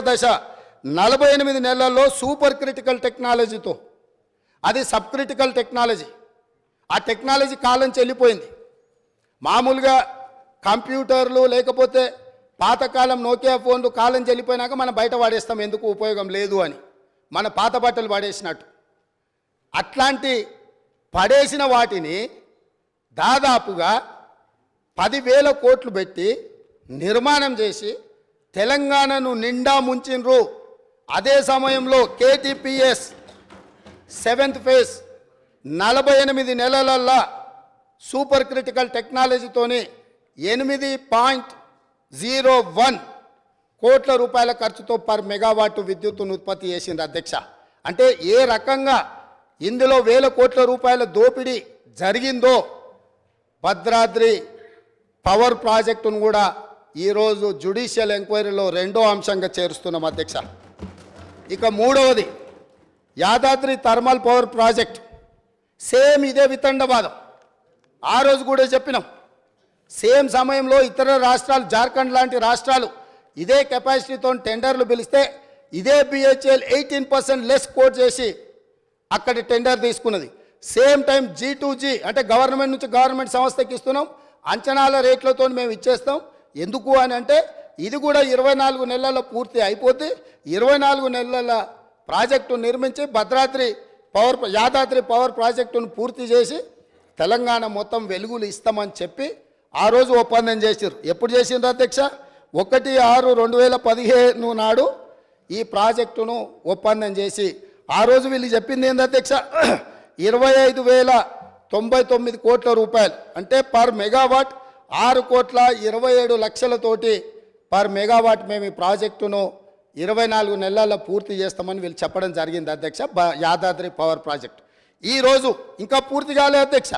దశ 48 నెలల్లో super critical టెక్నాలజీతో, అది సబ్ క్రిటికల్ టెక్నాలజీ. ఆ టెక్నాలజీ కాలం చెల్లిపోయింది. మామూలుగా కంప్యూటర్లు లేకపోతే పాతకాలం నోకియా ఫోన్లు కాలం చెల్లిపోయినాక మనం బయట పడేస్తాం, ఎందుకు ఉపయోగం లేదు అని, మన పాత బట్టలు పడేసినట్టు. అట్లాంటి పడేసిన వాటిని దాదాపుగా 10,000 కోట్లు పెట్టి నిర్మాణం చేసి తెలంగాణను నిండా ముంచిన్రు. అదే సమయంలో KTPS 7th ఫేజ్ 48 నెలలల్లా సూపర్ క్రిటికల్ టెక్నాలజీతోని 8.01 కోట్ల రూపాయల ఖర్చుతో పర్ మెగావాట్ విద్యుత్తును ఉత్పత్తి చేసింది అధ్యక్ష. అంటే ఏ రకంగా ఇందులో 1000 కోట్ల రూపాయల దోపిడీ జరిగిందో భద్రాద్రి పవర్ ప్రాజెక్టును కూడా ఈరోజు జ్యుడిషియల్ ఎంక్వైరీలో 2వ అంశంగా చేరుస్తున్నాం అధ్యక్ష. ఇక 3వది Yadadri thermal power project. Same ఇదే వితండవాదం. ఆ రోజు కూడా చెప్పినాం. సేమ్ సమయంలో ఇతర రాష్ట్రాలు, జార్ఖండ్ లాంటి రాష్ట్రాలు ఇదే కెపాసిటీతో టెండర్లు పిలిస్తే ఇదే BHEL 18% లెస్ కోట్ చేసి అక్కడి టెండర్ తీసుకున్నది. సేమ్ టైం G2G అంటే గవర్నమెంట్ నుంచి గవర్నమెంట్ సంస్థకి ఇస్తున్నాం, అంచనాల రేట్లతో మేము ఇచ్చేస్తాం. ఎందుకు అని అంటే ఇది కూడా 24 నెలల్లో పూర్తి అయిపోతే 24 నెలల ప్రాజెక్టు నిర్మించి యాదాద్రి పవర్ ప్రాజెక్టును పూర్తి చేసి తెలంగాణ మొత్తం వెలుగులు ఇస్తామని చెప్పి ఆ రోజు ఒప్పందం చేశారు. ఎప్పుడు చేసిండ్రు అధ్యక్ష? 1/6/2015 నాడు ఈ ప్రాజెక్టును ఒప్పందం చేసి ఆ రోజు వీళ్ళు చెప్పింది ఏంది అధ్యక్ష? 25,099 కోట్ల రూపాయలు, అంటే పర్ మెగావాట్ 6,27,00,000తోటి పర్ మెగావాట్ మేము ఈ ప్రాజెక్టును 24 నెలల్లో పూర్తి చేస్తామని వీళ్ళు చెప్పడం జరిగింది అధ్యక్ష. యాదాద్రి పవర్ ప్రాజెక్టు ఈరోజు ఇంకా పూర్తి కాలే అధ్యక్ష.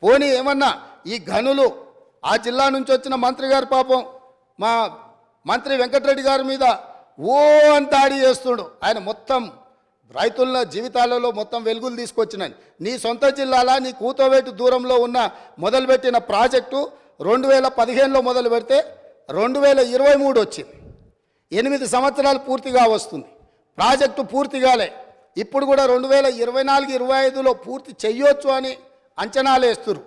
పోనీ ఏమన్నా ఈ గనులు ఆ జిల్లా నుంచి వచ్చిన మంత్రి గారు పాపం మా మంత్రి వెంకటరెడ్డి గారి మీద ఓ అని దాడి చేస్తుడు. ఆయన మొత్తం రైతుల జీవితాలలో మొత్తం వెలుగులు తీసుకొచ్చినాయి. నీ సొంత జిల్లాలా నీ కూతవేటు దూరంలో ఉన్న మొదలుపెట్టిన ప్రాజెక్టు 2015లో మొదలు పెడితే 2023 వచ్చింది. 8 సంవత్సరాలు పూర్తిగా వస్తుంది. ప్రాజెక్టు పూర్తి కాలే. ఇప్పుడు కూడా 2024-25లో పూర్తి చెయ్యొచ్చు అని అంచనాలు వేస్తున్నారు.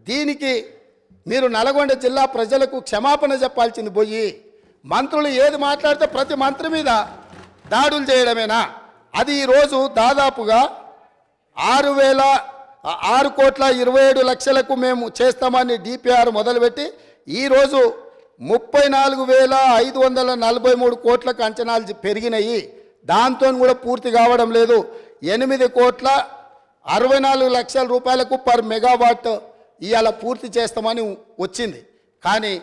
దీనికి మీరు నల్గొండ జిల్లా ప్రజలకు క్షమాపణ చెప్పాల్సింది పోయి మంత్రులు ఏది మాట్లాడితే ప్రతి మంత్రి మీద దాడులు చేయడమేనా? అది ఈరోజు దాదాపుగా 6,27,00,000కు మేము చేస్తామని DPR మొదలుపెట్టి ఈరోజు 34,543 కోట్లకు అంచనాలు పెరిగినాయి. దాంతో కూడా పూర్తి కావడం లేదు. 8,64,00,000 రూపాయలకు పర్ మెగావాట్ ఇవాళ పూర్తి చేస్తామని వచ్చింది. కానీ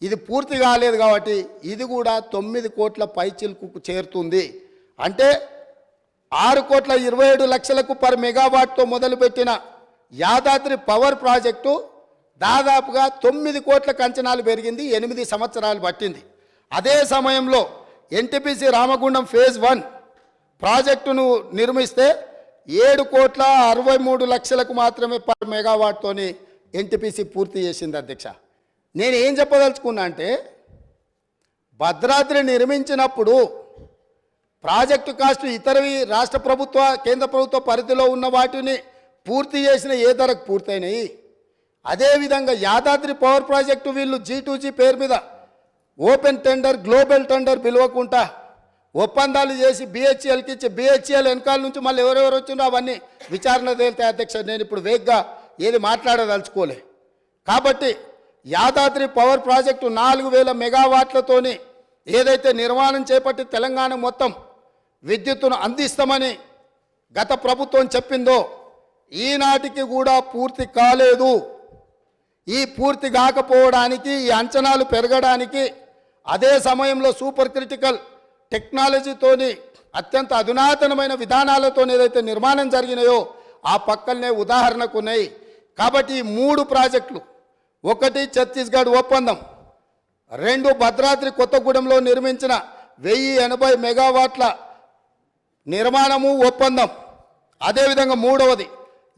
ఇది పూర్తి కాలేదు కాబట్టి ఇది కూడా 9 కోట్ల పైచిల్కు చేరుతుంది. అంటే 6,27,00,000కు పర్ మెగావాట్తో మొదలుపెట్టిన యాదాద్రి పవర్ ప్రాజెక్టు దాదాపుగా 9 కోట్లకు అంచనాలు పెరిగింది. 8 సంవత్సరాలు పట్టింది. అదే సమయంలో NTPC రామగుండం ఫేజ్ 1 ప్రాజెక్టును నిర్మిస్తే 7,63,00,000కు మాత్రమే పర్ మెగావాట్తోని NTPC పూర్తి చేసింది అధ్యక్ష. నేను ఏం చెప్పదలుచుకున్నా అంటే భద్రాద్రి నిర్మించినప్పుడు ప్రాజెక్టు కాస్ట్ ఇతరవి రాష్ట్ర ప్రభుత్వ కేంద్ర ప్రభుత్వ పరిధిలో ఉన్న వాటిని పూర్తి చేసిన ఏ ధరకు పూర్తయినాయి. అదేవిధంగా యాదాద్రి పవర్ ప్రాజెక్టు వీళ్ళు G2G పేరు మీద ఓపెన్ టెండర్, గ్లోబల్ టెండర్ పిలవకుండా ఒప్పందాలు చేసి BHELకి ఇచ్చి BHEL వెనకాల నుంచి మళ్ళీ ఎవరెవరు వచ్చిందో అవన్నీ విచారణ తేలితాయి అధ్యక్ష. నేను ఇప్పుడు వేగ్గా ఏది మాట్లాడదలుచుకోలే. కాబట్టి యాదాద్రి పవర్ ప్రాజెక్టు 4,000 మెగావాట్లతోని ఏదైతే నిర్మాణం చేపట్టి తెలంగాణ మొత్తం విద్యుత్తును అందిస్తామని గత ప్రభుత్వం చెప్పిందో ఈనాటికి కూడా పూర్తి కాలేదు. ఈ పూర్తి కాకపోవడానికి, ఈ అంచనాలు పెరగడానికి, అదే సమయంలో సూపర్ క్రిటికల్ టెక్నాలజీతోని అత్యంత అధునాతనమైన విధానాలతో ఏదైతే నిర్మాణం జరిగినాయో ఆ పక్కనే ఉదాహరణకు ఉన్నాయి. కాబట్టి ఈ 3 ప్రాజెక్టులు, 1 ఛత్తీస్గఢ్ ఒప్పందం, 2 భద్రాద్రి కొత్తగూడెంలో నిర్మించిన 1080 మెగావాట్ల నిర్మాణము ఒప్పందం, అదేవిధంగా 3వది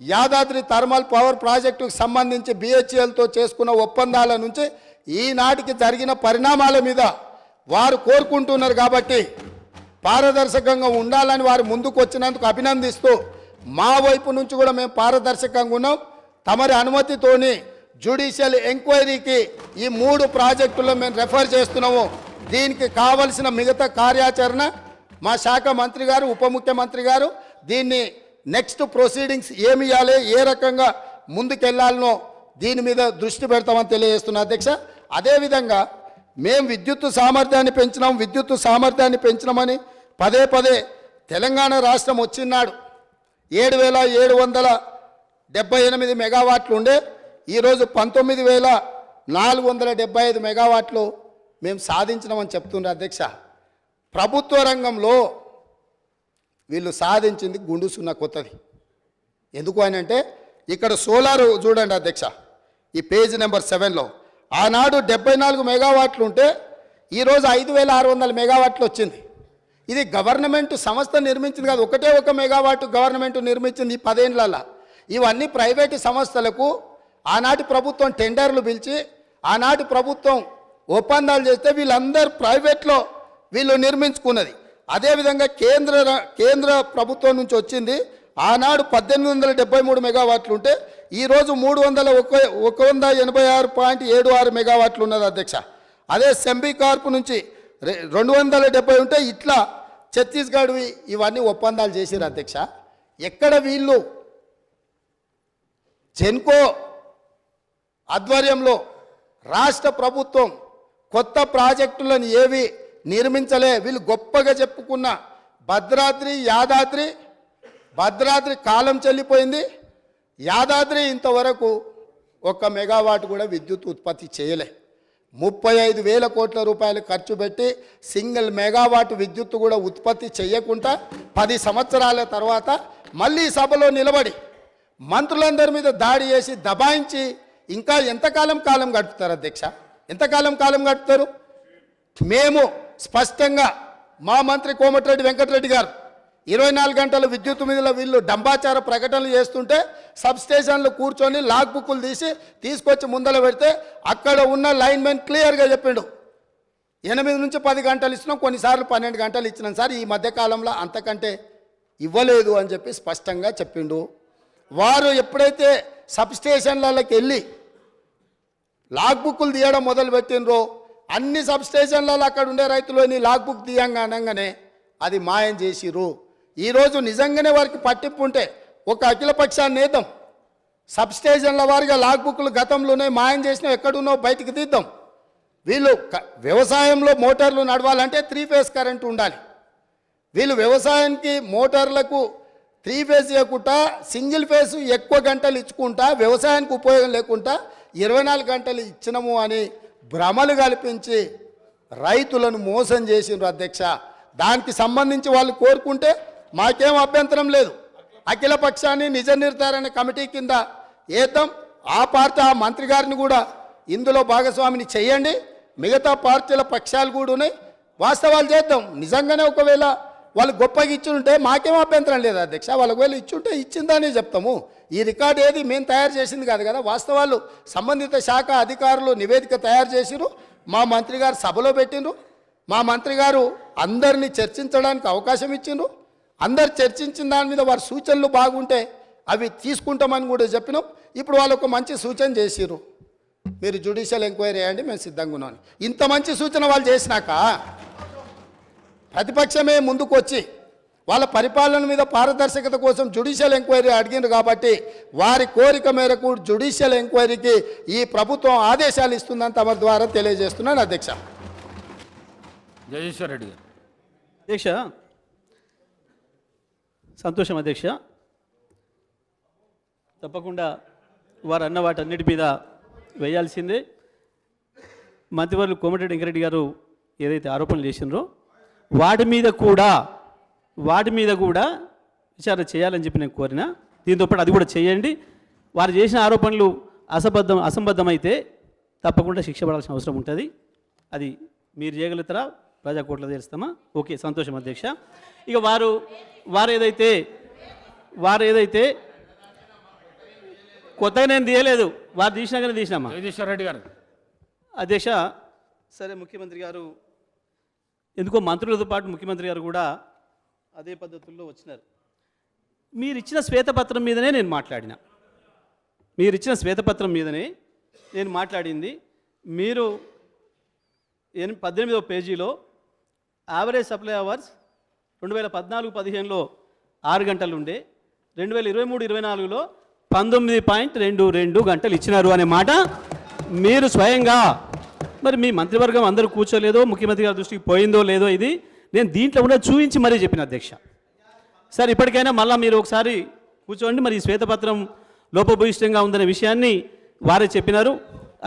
యాదాద్రి థర్మల్ పవర్ ప్రాజెక్టుకు సంబంధించి BHELతో చేసుకున్న ఒప్పందాల నుంచి ఈనాటికి జరిగిన పరిణామాల మీద వారు కోరుకుంటున్నారు కాబట్టి పారదర్శకంగా ఉండాలని వారు ముందుకు వచ్చినందుకు అభినందిస్తూ మా వైపు నుంచి కూడా మేము పారదర్శకంగా ఉన్నాం. తమరి అనుమతితోని జ్యుడిషియల్ ఎంక్వైరీకి ఈ 3 ప్రాజెక్టుల్లో మేము రెఫర్ చేస్తున్నాము. దీనికి కావలసిన మిగతా కార్యాచరణ మా శాఖ మంత్రి గారు, ఉప ముఖ్యమంత్రి గారు దీన్ని నెక్స్ట్ ప్రొసీడింగ్స్ ఏమి ఇవ్వాలి, ఏ రకంగా ముందుకెళ్లాలనో దీని మీద దృష్టి పెడతామని తెలియజేస్తున్నా అధ్యక్ష. అదేవిధంగా మేము విద్యుత్ సామర్థ్యాన్ని పెంచినామని పదే పదే తెలంగాణ రాష్ట్రం వచ్చినాడు 7,778 మెగావాట్లు ఉండే ఈరోజు 19,475 మెగావాట్లు మేము సాధించినామని చెప్తుండ్రు అధ్యక్ష. ప్రభుత్వ రంగంలో వీళ్ళు సాధించింది గుండు సున్నా కొత్తది. ఎందుకు అని అంటే ఇక్కడ సోలార్ చూడండి అధ్యక్ష, ఈ పేజ్ నెంబర్ 7లో ఆనాడు 74 మెగావాట్లు ఉంటే ఈరోజు 5,600 మెగావాట్లు వచ్చింది. ఇది గవర్నమెంట్ సంస్థ నిర్మించింది కాదు, ఒకటే ఒక మెగావాట్ గవర్నమెంట్ నిర్మించింది ఈ 10 ఏళ్లలో. ఇవన్నీ ప్రైవేటు సంస్థలకు ఆనాటి ప్రభుత్వం టెండర్లు పిలిచి ఆనాటి ప్రభుత్వం ఒప్పందాలు చేస్తే వీళ్ళందరూ ప్రైవేట్లో వీళ్ళు నిర్మించుకున్నది. అదేవిధంగా కేంద్ర ప్రభుత్వం నుంచి వచ్చింది ఆనాడు 1873 మెగావాట్లు ఉంటే ఈరోజు 186.76 మెగావాట్లు ఉన్నది అధ్యక్ష. అదే సెంబీ కార్పు నుంచి 270 ఉంటే ఇట్లా ఛత్తీస్గఢ్ ఇవన్నీ ఒప్పందాలు చేసిరు అధ్యక్ష. ఎక్కడ వీళ్ళు జెన్కో ఆధ్వర్యంలో రాష్ట్ర ప్రభుత్వం కొత్త ప్రాజెక్టులను ఏవి నిర్మించలే. వీళ్ళు గొప్పగా చెప్పుకున్న భద్రాద్రి కాలం చెల్లిపోయింది. యాదాద్రి ఇంతవరకు 1 మెగావాట్ కూడా విద్యుత్ ఉత్పత్తి చేయలే. 35,000 కోట్ల రూపాయలు ఖర్చు పెట్టి సింగిల్ మెగావాట్ విద్యుత్ కూడా ఉత్పత్తి చేయకుండా 10 సంవత్సరాల తర్వాత మళ్ళీ సభలో నిలబడి మంత్రులందరి మీద దాడి చేసి దబాయించి ఇంకా ఎంతకాలం గడుపుతారు అధ్యక్ష? ఎంతకాలం గడుపుతారు? మేము స్పష్టంగా మా మంత్రి కోమటిరెడ్డి వెంకటరెడ్డి గారు 24 గంటల విద్యుత్ మీద వీళ్ళు డంబాచార ప్రకటనలు చేస్తుంటే సబ్స్టేషన్లు కూర్చొని లాగ్ బుక్కులు తీసుకొచ్చి ముందర పెడితే అక్కడ ఉన్న లైన్మెన్ క్లియర్గా చెప్పిండు 8 నుంచి 10 గంటలు ఇచ్చినాం, కొన్నిసార్లు 12 గంటలు ఇచ్చినాం సార్, ఈ మధ్యకాలంలో అంతకంటే ఇవ్వలేదు అని చెప్పి స్పష్టంగా చెప్పిండు. వారు ఎప్పుడైతే సబ్స్టేషన్లకి వెళ్ళి లాగ్ బుక్కులు తీయడం మొదలుపెట్టినరో అన్ని సబ్స్టేషన్లలో అక్కడ ఉండే రైతులని లాగ్ బుక్ తీయంగా అనగానే అది మాయం చేసిరు. ఈరోజు నిజంగానే వారికి పట్టింపు ఉంటే ఒక అఖిల పక్షాన్ని నేద్దాం, సబ్స్టేషన్ల వారిగా లాగ్ బుక్లు గతంలోనే మాయం చేసినా ఎక్కడున్నో బయటికి తీద్దాం. వీళ్ళు వ్యవసాయంలో మోటార్లు నడవాలంటే 3 ఫేజ్ కరెంటు ఉండాలి. వీళ్ళు వ్యవసాయానికి మోటార్లకు 3 ఫేజ్ ఇవ్వకుండా సింగిల్ ఫేజ్ ఎక్కువ గంటలు ఇచ్చుకుంటా వ్యవసాయానికి ఉపయోగం లేకుండా 24 గంటలు ఇచ్చినము అని భ్రమలు కల్పించి రైతులను మోసం చేసిండ్రు అధ్యక్ష. దానికి సంబంధించి వాళ్ళు కోరుకుంటే మాకేం అభ్యంతరం లేదు. అఖిల పక్షాన్ని నిజ నిర్ధారణ కమిటీ కింద వేద్దాం. ఆ మంత్రి గారిని కూడా ఇందులో భాగస్వామిని చేయండి. మిగతా పార్టీల పక్షాలు కూడా ఉన్నాయి, వాస్తవాలు చేద్దాం. నిజంగానే ఒకవేళ వాళ్ళు గొప్పగా ఇచ్చుంటే మాకేం అభ్యంతరం లేదు అధ్యక్ష. వాళ్ళకి వేళ ఇచ్చుంటే ఇచ్చిందని చెప్తాము. ఈ రికార్డు ఏది మేము తయారు చేసింది కాదు కదా, వాస్తవాలు సంబంధిత శాఖ అధికారులు నివేదిక తయారు చేసిరు, మా మంత్రి గారు సభలో పెట్టిండ్రు. మా మంత్రి గారు అందరినీ చర్చించడానికి అవకాశం ఇచ్చిండ్రు. అందరు చర్చించిన దాని మీద వారి సూచనలు బాగుంటే అవి తీసుకుంటామని కూడా చెప్పినాం. ఇప్పుడు వాళ్ళు ఒక మంచి సూచన చేసిరు, మీరు జ్యుడిషియల్ ఎంక్వైరీ చేయండి, మేము సిద్ధంగా ఉన్నాం. ఇంత మంచి సూచన వాళ్ళు చేసినాక ప్రతిపక్షమే ముందుకు వచ్చి వాళ్ళ పరిపాలన మీద పారదర్శకత కోసం జ్యుడిషియల్ ఎంక్వైరీ అడిగిండ్రు కాబట్టి వారి కోరిక మేరకు జ్యుడిషియల్ ఎంక్వైరీకి ఈ ప్రభుత్వం ఆదేశాలు ఇస్తుందని తమ ద్వారా తెలియజేస్తున్నాను అధ్యక్ష. జగదీశ్వర్ రెడ్డి గారు. అధ్యక్ష, సంతోషం అధ్యక్ష. తప్పకుండా వారు అన్న వాటన్నిటి మీద వేయాల్సిందే. మంత్రివర్యులు కోమటిరెడ్డి వెంకరెడ్డి గారు ఏదైతే ఆరోపణలు చేసినారో వాటి మీద కూడా విచారణ చేయాలని చెప్పి నేను కోరిన. దీంతో పాటు అది కూడా చేయండి. వారు చేసిన ఆరోపణలు అసంబద్ధమైతే తప్పకుండా శిక్ష పడాల్సిన అవసరం ఉంటుంది. అది మీరు చేయగలుగుతారా? ప్రజా కోర్టులో తెలుస్తామా? ఓకే, సంతోషం అధ్యక్ష. ఇక వారు ఏదైతే కొత్తగా నేను తీయలేదు, వారు తీసినాకనే తీసినామా? జగదీశ్వర్ రెడ్డి గారు. అధ్యక్ష, సరే, ముఖ్యమంత్రి గారు ఎందుకో మంత్రులతో పాటు ముఖ్యమంత్రి గారు కూడా అదే పద్ధతుల్లో వచ్చినారు. మీరు ఇచ్చిన శ్వేతపత్రం మీదనే నేను మాట్లాడిన, మీరు ఇచ్చిన శ్వేతపత్రం మీదనే నేను మాట్లాడింది. మీరు 18వ పేజీలో యావరేజ్ సప్లై అవర్స్ 2014-15లో 6 గంటలు ఉండే, 2023-24లో 19.22 గంటలు ఇచ్చినారు అనే మాట మీరు స్వయంగా, మరి మీ మంత్రివర్గం అందరూ కూర్చోలేదో, ముఖ్యమంత్రి గారి దృష్టికి పోయిందో లేదో, ఇది నేను దీంట్లో కూడా చూపించి మరీ చెప్పిన అధ్యక్ష. సార్ ఇప్పటికైనా మళ్ళీ మీరు ఒకసారి కూర్చోండి, మరి ఈ శ్వేతపత్రం లోపభూయిష్టంగా ఉందనే విషయాన్ని వారే చెప్పినారు.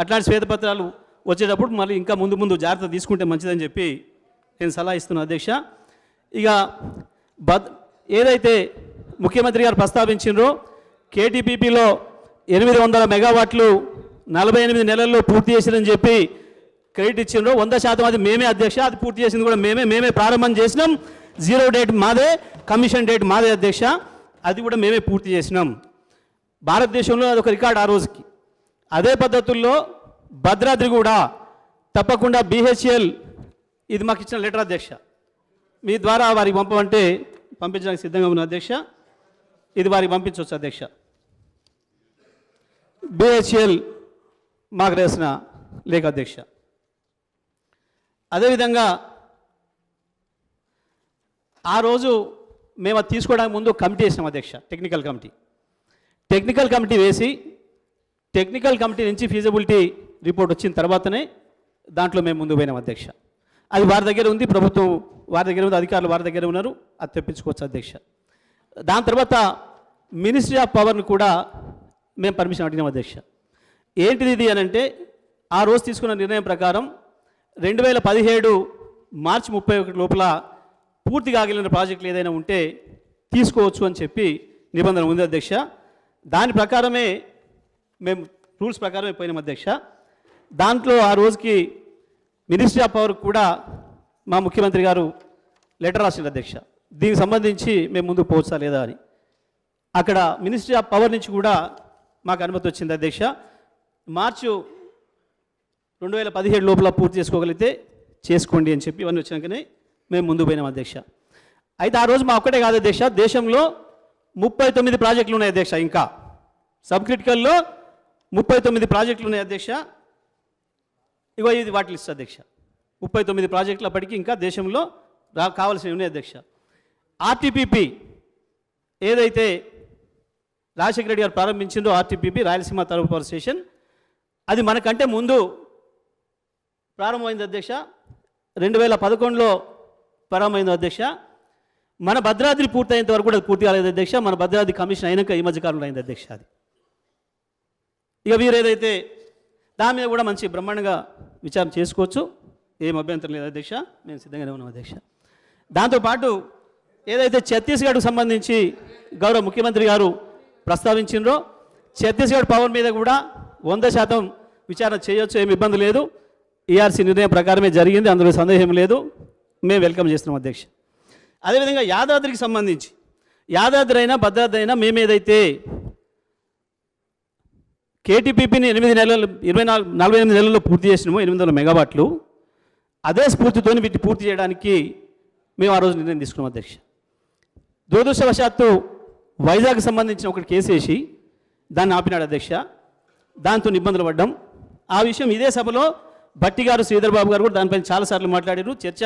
అట్లాంటి శ్వేతపత్రాలు వచ్చేటప్పుడు మళ్ళీ ఇంకా ముందు జాగ్రత్త తీసుకుంటే మంచిదని చెప్పి నేను సలహా ఇస్తున్నాను అధ్యక్ష. ఇక ఏదైతే ముఖ్యమంత్రి గారు ప్రస్తావించినరో కేటీపీపీలో 800 మెగావాట్లు 48 నెలల్లో పూర్తి చేసిరని చెప్పి క్రెడిట్ ఇచ్చిండ్రో 100% అది మేమే అధ్యక్ష. అది పూర్తి చేసింది కూడా మేమే ప్రారంభం చేసినాం. జీరో డేట్ మాదే, కమిషన్ డేట్ మాదే అధ్యక్ష. అది కూడా మేమే పూర్తి చేసినాం. భారతదేశంలో అదొక రికార్డ్ ఆ రోజుకి. అదే పద్ధతుల్లో భద్రాద్రి కూడా తప్పకుండా BHEL ఇది మాకు ఇచ్చిన లెటర్ అధ్యక్ష. మీ ద్వారా వారికి పంపమంటే పంపించడానికి సిద్ధంగా ఉన్న అధ్యక్ష. ఇది వారికి పంపించవచ్చు అధ్యక్ష. BHEL మాకు రాసిన లేఖ అధ్యక్ష. అదేవిధంగా ఆ రోజు మేము అది తీసుకోవడానికి ముందు కమిటీ వేసినాం అధ్యక్ష, టెక్నికల్ కమిటీ వేసి టెక్నికల్ కమిటీ నుంచి ఫీజిబిలిటీ రిపోర్ట్ వచ్చిన తర్వాతనే దాంట్లో మేము ముందు పోయినాం అధ్యక్ష. అది వారి దగ్గర ఉంది, ప్రభుత్వం వారి దగ్గర ఉంది, అధికారులు వారి దగ్గర ఉన్నారు, అది తెప్పించుకోవచ్చు అధ్యక్ష. దాని తర్వాత మినిస్ట్రీ ఆఫ్ పవర్ని కూడా మేము పర్మిషన్ అడిగినాం అధ్యక్ష. ఏంటిది ఇది అని అంటే, ఆ రోజు తీసుకున్న నిర్ణయం ప్రకారం 2017 మార్చి 31 లోపల పూర్తి కాగలిగిన ప్రాజెక్టులు ఏదైనా ఉంటే తీసుకోవచ్చు అని చెప్పి నిబంధన ఉంది అధ్యక్ష. దాని ప్రకారమే మేము రూల్స్ ప్రకారమే పోయినాం అధ్యక్ష. దాంట్లో ఆ రోజుకి మినిస్ట్రీ ఆఫ్ పవర్ కూడా మా ముఖ్యమంత్రి గారు లెటర్ రాసింది అధ్యక్ష, దీనికి సంబంధించి మేము ముందుకు పోవచ్చా లేదా అని. అక్కడ మినిస్ట్రీ ఆఫ్ పవర్ నుంచి కూడా మాకు అనుమతి వచ్చింది అధ్యక్ష. మార్చి 2017 లోపల పూర్తి చేసుకోగలిగితే చేసుకోండి అని చెప్పి ఇవన్నీ వచ్చినాకనే మేము ముందు పోయినాం అధ్యక్ష. అయితే ఆ రోజు మా ఒక్కటే కాదు అధ్యక్ష, దేశంలో 39 ప్రాజెక్టులు ఉన్నాయి అధ్యక్ష. ఇంకా సబ్ క్రిటికల్లో 39 ప్రాజెక్టులు ఉన్నాయి అధ్యక్ష. ఇగో ఇది వాటి లిస్ట్ అధ్యక్ష. 39 ప్రాజెక్టులు అప్పటికి ఇంకా దేశంలో కావాల్సినవి ఉన్నాయి అధ్యక్ష. RTPP ఏదైతే రాజశేఖర రెడ్డి గారు ప్రారంభించిందో RTPP Rayalaseema thermal power station, అది మనకంటే ముందు ప్రారంభమైంది అధ్యక్ష. 2011లో ప్రారంభమైంది అధ్యక్ష. మన భద్రాద్రి పూర్తయ్యేంత వరకు కూడా పూర్తి కాలేదు అధ్యక్ష. మన భద్రాద్రి కమిషన్ అయినాక ఈ మధ్యకాలంలో అయింది అధ్యక్ష అది. ఇక వీరు ఏదైతే దాని మీద కూడా మంచి బ్రహ్మాండంగా విచారణ చేసుకోవచ్చు, ఏం అభ్యంతరం లేదు అధ్యక్ష, మేము సిద్ధంగానే ఉన్నాం అధ్యక్ష. దాంతోపాటు ఏదైతే ఛత్తీస్గఢ్కు సంబంధించి గౌరవ ముఖ్యమంత్రి గారు ప్రస్తావించినరో, ఛత్తీస్గఢ్ పవర్ మీద కూడా 100% విచారణ చేయొచ్చు, ఏమి ఇబ్బంది లేదు. ERC నిర్ణయం ప్రకారమే జరిగింది, అందులో సందేహం లేదు, మేము వెల్కమ్ చేస్తున్నాం అధ్యక్ష. అదేవిధంగా యాదాద్రికి సంబంధించి యాదాద్రి అయినా భద్రాద్రి అయినా మేము ఏదైతే కేటీపీపీని 48 నెలల్లో పూర్తి చేసినామో 800 మెగావాట్లు, అదే స్ఫూర్తితో వీటిని పూర్తి చేయడానికి మేము ఆ రోజు నిర్ణయం తీసుకున్నాం అధ్యక్ష. దురదృష్టవశాత్తు వైజాగ్కి సంబంధించిన ఒకటి కేసు వేసి దాన్ని ఆపినాడు అధ్యక్ష. దాంతో ఇబ్బందులు పడ్డాం. ఆ విషయం ఇదే సభలో భట్టి గారు, శ్రీధర్ బాబు గారు కూడా దానిపైన చాలాసార్లు మాట్లాడారు. చర్చ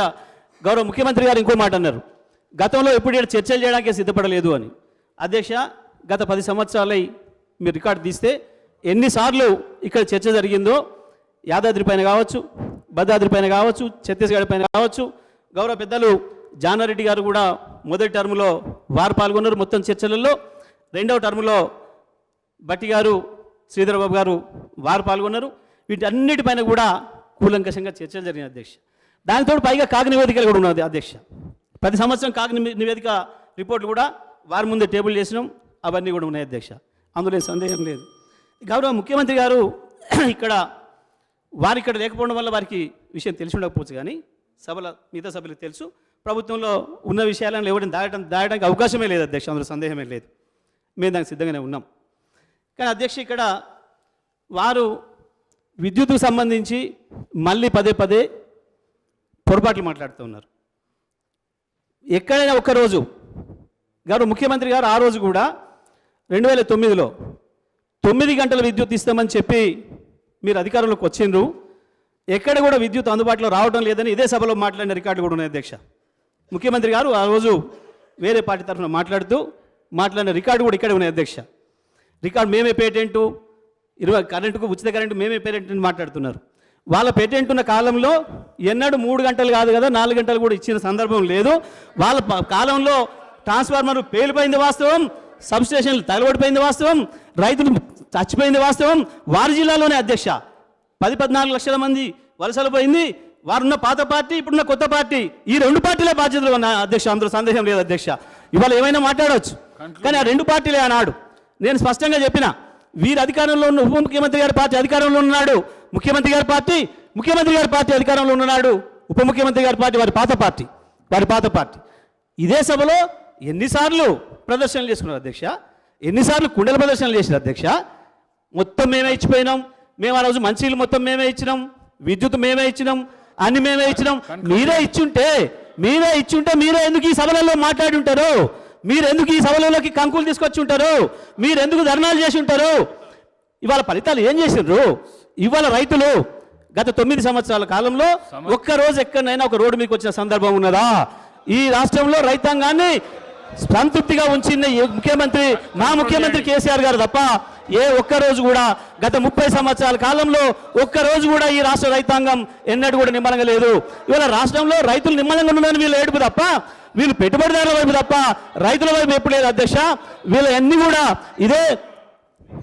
గౌరవ ముఖ్యమంత్రి గారు ఇంకో మాట అన్నారు, గతంలో ఎప్పుడు చర్చలు చేయడానికే సిద్ధపడలేదు అని. అధ్యక్ష, గత 10 సంవత్సరాలై మీరు రికార్డు తీస్తే ఎన్నిసార్లు ఇక్కడ చర్చ జరిగిందో, యాదాద్రి పైన కావచ్చు, భద్రాద్రి పైన కావచ్చు, ఛత్తీస్గఢ్ పైన కావచ్చు. గౌరవ పెద్దలు జానారెడ్డి గారు కూడా మొదటి టర్ములో వారు పాల్గొన్నారు మొత్తం చర్చలలో. రెండవ టర్ములో భట్టి గారు, శ్రీధర్ బాబు గారు వారు పాల్గొన్నారు. వీటన్నిటిపైన కూడా కూలంకషంగా చర్చలు జరిగిన అధ్యక్ష. దానితో పైగా కాగ్ నివేదికలు కూడా ఉన్నది అధ్యక్ష. ప్రతి సంవత్సరం కాగ్ నివేదిక రిపోర్ట్లు కూడా వారి ముందే టేబుల్ చేసినాం, అవన్నీ కూడా ఉన్నాయి అధ్యక్ష, అందులో సందేహం లేదు. గౌరవ ముఖ్యమంత్రి గారు వారు ఇక్కడ లేకపోవడం వల్ల వారికి విషయం తెలిసి ఉండకపోవచ్చు, కానీ మిగతా సభలకు తెలుసు. ప్రభుత్వంలో ఉన్న విషయాలను ఎవరిని దాయడానికి అవకాశమే లేదు అధ్యక్ష, అందులో సందేహమే లేదు. మేము దానికి సిద్ధంగానే ఉన్నాం. కానీ అధ్యక్ష, ఇక్కడ వారు విద్యుత్కు సంబంధించి మళ్ళీ పదే పొరపాట్లు మాట్లాడుతూ ఉన్నారు. ఎక్కడైనా ఒక్కరోజు గారు ముఖ్యమంత్రి గారు ఆ రోజు కూడా 2009లో 9 గంటల విద్యుత్ ఇస్తామని చెప్పి మీరు అధికారంలోకి వచ్చిండ్రు. ఎక్కడ కూడా విద్యుత్ అందుబాటులో రావడం లేదని ఇదే సభలో మాట్లాడిన రికార్డు కూడా ఉన్నాయి అధ్యక్ష. ముఖ్యమంత్రి గారు ఆ రోజు వేరే పార్టీ తరఫున మాట్లాడిన రికార్డు కూడా ఇక్కడే ఉన్నాయి అధ్యక్ష. రికార్డు మేమే పేటెంటు 20 కరెంటుకు ఉచిత కరెంటు మేమే పేటెంట్ అని మాట్లాడుతున్నారు. వాళ్ళ పేటెంట్ ఉన్న కాలంలో ఎన్నడూ 3 గంటలు కాదు కదా 4 గంటలు కూడా ఇచ్చిన సందర్భం లేదు. వాళ్ళ కాలంలో ట్రాన్స్ఫార్మర్ పేలిపోయింది వాస్తవం, సబ్స్టేషన్లు తగలబడిపోయింది వాస్తవం, రైతులు చచ్చిపోయింది వాస్తవం. వారి జిల్లాలోనే అధ్యక్ష 14 లక్షల మంది వలసలు పోయింది. వారున్న పాత పార్టీ ఇప్పుడున్న కొత్త పార్టీ ఈ 2 పార్టీలే బాధ్యతలు ఉన్న అధ్యక్ష, అందులో సందేహం లేదు అధ్యక్ష. ఇవాళ ఏమైనా మాట్లాడవచ్చు కానీ ఆ 2 పార్టీలే అన్నాడు. నేను స్పష్టంగా చెప్పిన వీరి అధికారంలో ఉన్న ఉప ముఖ్యమంత్రి గారి పార్టీ అధికారంలో ఉన్నాడు, ముఖ్యమంత్రి గారి పార్టీ అధికారంలో ఉన్నాడు, ఉప ముఖ్యమంత్రి గారి పార్టీ వారి పాత పార్టీ. ఇదే సభలో ఎన్నిసార్లు ప్రదర్శనలు చేసుకున్నారు అధ్యక్ష, ఎన్నిసార్లు కుండల ప్రదర్శనలు చేశారు అధ్యక్ష. మొత్తం మేమే ఇచ్చిపోయినాం, మేము ఆ రోజు మంచినీళ్ళు మొత్తం మేమే ఇచ్చినాం, విద్యుత్ మేమే ఇచ్చినాం, అన్ని మేమే ఇచ్చినాం. మీరే ఇచ్చుంటే మీరే ఎందుకు ఈ సభలలో మాట్లాడి ఉంటారు? మీరు ఎందుకు ఈ సభలలోకి కంకులు తీసుకొచ్చి ఉంటారు? మీరు ఎందుకు ధర్నాలు చేసి ఉంటారు? ఇవాళ ఫలితాలు ఏం చేసిండ్రు? ఇవాళ రైతులు గత 9 సంవత్సరాల కాలంలో ఒక్కరోజు ఎక్కడైనా ఒక రోడ్డు మీకు వచ్చిన సందర్భం ఉన్నదా? ఈ రాష్ట్రంలో రైతాంగాన్ని సంతృప్తిగా ఉంచిన మా ముఖ్యమంత్రి కేసీఆర్ గారు తప్ప ఏ ఒక్కరోజు కూడా గత 30 సంవత్సరాల కాలంలో ఒక్కరోజు కూడా ఈ రాష్ట్ర రైతాంగం ఎన్నడూ కూడా నిమ్మలంగా లేదు. ఇవాళ రాష్ట్రంలో రైతులు నిమ్మలంగా ఉన్నారని వీళ్ళు ఏడుపు తప్ప, వీళ్ళు పెట్టుబడిదారుల వైపు తప్ప రైతుల వైపు ఎప్పుడు లేదు అధ్యక్ష. వీళ్ళన్నీ కూడా ఇదే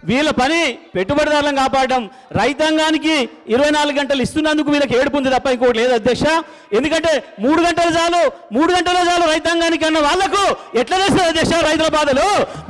వీళ్ళ పని పెట్టుబడిదారులను కాపాడడం, రైతాంగానికి 24 గంటలు ఇస్తున్నందుకు వీళ్ళకి ఏడుపుంది తప్ప ఇంకోటి లేదు అధ్యక్ష. ఎందుకంటే 3 గంటలు చాలు రైతాంగానికి అన్న వాళ్లకు ఎట్లా చేస్తారు అధ్యక్ష రైతుల బాధలు?